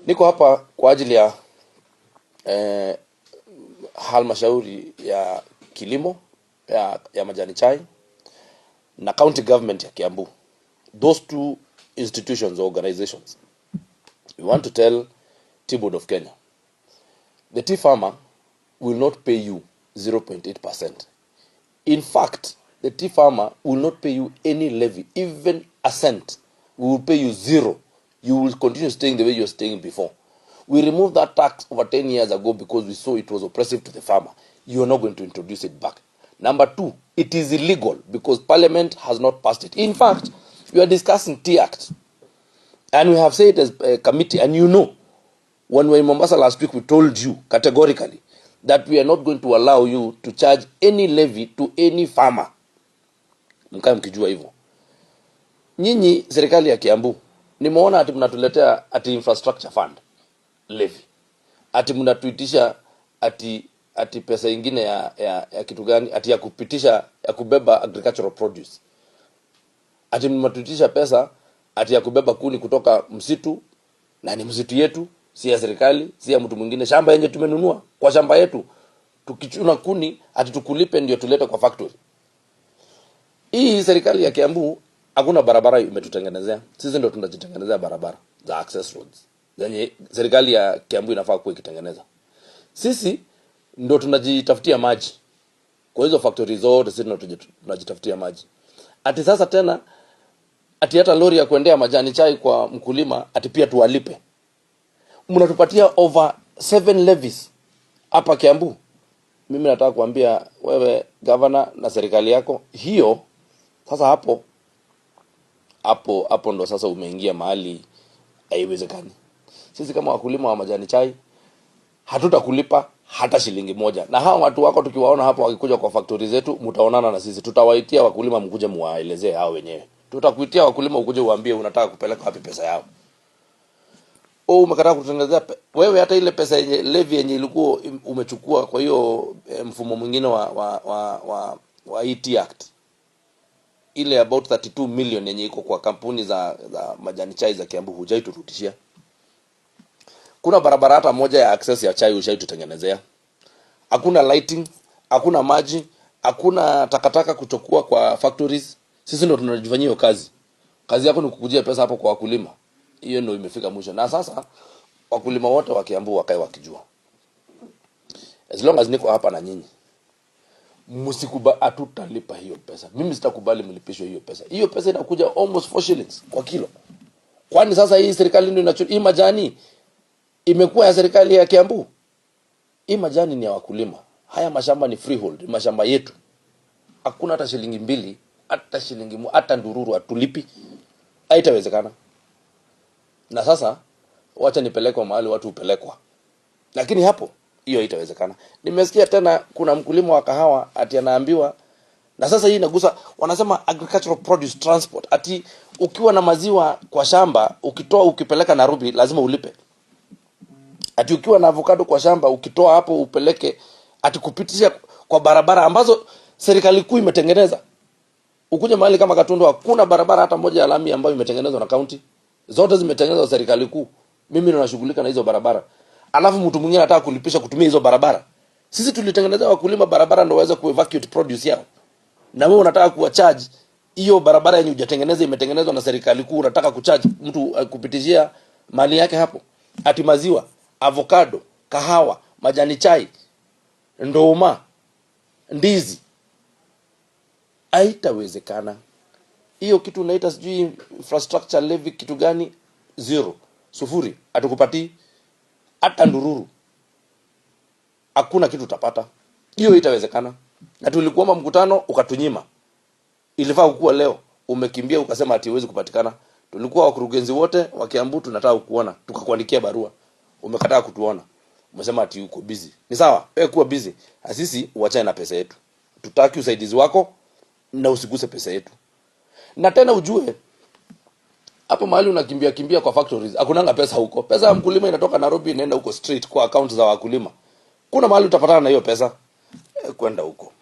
Niko hapa kwa ajili ya halmashauri ya kilimo ya majani chai na county government ya Kiambu. Those two institutions or organizations. We want to tell Tea Board of Kenya, the tea farmer will not pay you 0.8%. In fact, the tea farmer will not pay you any levy, even a cent. We will pay you zero. You will continue staying the way you were staying before. We removed that tax over 10 years ago because we saw it was oppressive to the farmer. You are not going to introduce it back. Number two, it is illegal because Parliament has not passed it. In fact, we are discussing Tea Act. And we have said as a committee, and you know, when we were in Mombasa last week, we told you categorically that we are not going to allow you to charge any levy to any farmer. Mkae mkijua hivyo. Nyinyi serikali ya Kiambu, nimeona ati mnatuletea ati infrastructure fund levy. Ati mnatuitisha ati pesa ingine ya kitu gani? Ati ya kupitisha ya kubeba agricultural produce. Ati mnatuitisha pesa ati ya kubeba kuni kutoka msitu, na ni msitu yetu, si ya serikali, si ya mtu mwingine, shamba yenye tumenunua kwa shamba yetu. Tukichuna kuni ati tukulipe ndio tulete kwa factory. Hii serikali ya Kiambu hakuna barabara imetutengenezea. Sisi ndio tunajitengenezea barabara za access roads. Zenye serikali ya Kiambu inafaa kuwa ikitengeneza. Sisi ndio tunajitafutia maji. Kwa hizo factories zote sisi ndio tunajitafutia maji. Ati sasa tena ati hata lori ya kuendea majani chai kwa mkulima ati pia tuwalipe. Mnatupatia over 7 levies hapa Kiambu. Mimi nataka kuambia wewe governor na serikali yako, hiyo sasa hapo ndo sasa umeingia mahali haiwezekani. Sisi kama wakulima wa majani chai hatutakulipa hata shilingi moja. Na hao watu wako tukiwaona hapo wakikuja kwa factory zetu, mtaonana na sisi. Tutawaitia wakulima mkuje muwaelezee hao wenyewe. Tutakuitia wakulima ukuje uambie unataka kupeleka wapi pesa yao. Umekataa kutengenezea wewe hata ile pesa yenye levy yenye ilikuwa umechukua kwa hiyo mfumo mwingine wa Tea Act. Ile about 32 million yenye iko kwa kampuni za majani chai za Kiambu hujaiturudishia. Kuna barabara hata moja ya access ya chai ushaitutengenezea. Hakuna lighting, hakuna maji, hakuna takataka kuchukua kwa factories. Sisi ndio tunajifanyia hiyo kazi. Kazi yako ni kukujia pesa hapo kwa wakulima. Hiyo ndio imefika mwisho. Na sasa wakulima wote wa Kiambu wakae wakijua. As long as niko hapa na nyinyi, msikubali atutalipa hiyo pesa. Mimi sitakubali mlipishwe hiyo pesa. Hiyo pesa inakuja almost 4 shillings kwa kilo. Kwani sasa hii serikali ndio inachukua hii majani imekuwa ya serikali ya Kiambu. Hii majani ni ya wakulima. Haya mashamba ni freehold, mashamba yetu. Hakuna hata shilingi 2, hata shilingi hata ndururu atulipi. Haitawezekana. Na sasa wacha nipelekwe mahali watu upelekwa. Lakini hapo hiyo haitawezekana. Nimesikia tena kuna mkulima wa kahawa ati anaambiwa, na sasa hii inagusa, wanasema agricultural produce transport, ati ukiwa na maziwa kwa shamba ukitoa ukipeleka Nairobi lazima ulipe. Ati ukiwa na avocado kwa shamba ukitoa hapo upeleke, ati kupitisha kwa barabara ambazo serikali kuu imetengeneza. Ukuje mahali kama Gatundu hakuna barabara hata moja ya lami ambayo imetengenezwa na county. Zote zimetengenezwa serikali kuu. Mimi ndo nashughulika na hizo barabara. Alafu mtu mwingine anataka kulipisha kutumia hizo barabara. Sisi tulitengeneza wakulima barabara ndio waweze kuevacuate produce yao. Na wewe unataka kuwa charge hiyo barabara yenye hujatengeneza imetengenezwa na serikali kuu, unataka kucharge mtu kupitishia mali yake hapo. Ati maziwa, avocado, kahawa, majani chai, ndoma, ndizi. Haitawezekana. Hiyo kitu unaita sijui infrastructure levy kitu gani? 0, 0. Atukupati hata ndururu. Hakuna kitu utapata. Hiyo itawezekana. Na tulikuomba mkutano ukatunyima. Ilifaa kukua leo, umekimbia ukasema ati huwezi kupatikana. Tulikuwa wakurugenzi wote wa Kiambu tunataka kukuona, tukakuandikia barua. Umekataa kutuona. Umesema ati uko busy. Ni sawa, wewe kuwa busy. Sisi uachane na pesa yetu. Tutaki usaidizi wako na usiguse pesa yetu. Na tena ujue hapo mahali unakimbia kwa factories hakunanga pesa huko. Pesa ya mkulima inatoka Nairobi inaenda huko straight kwa account za wakulima. Kuna mahali utapatana na hiyo pesa kwenda huko.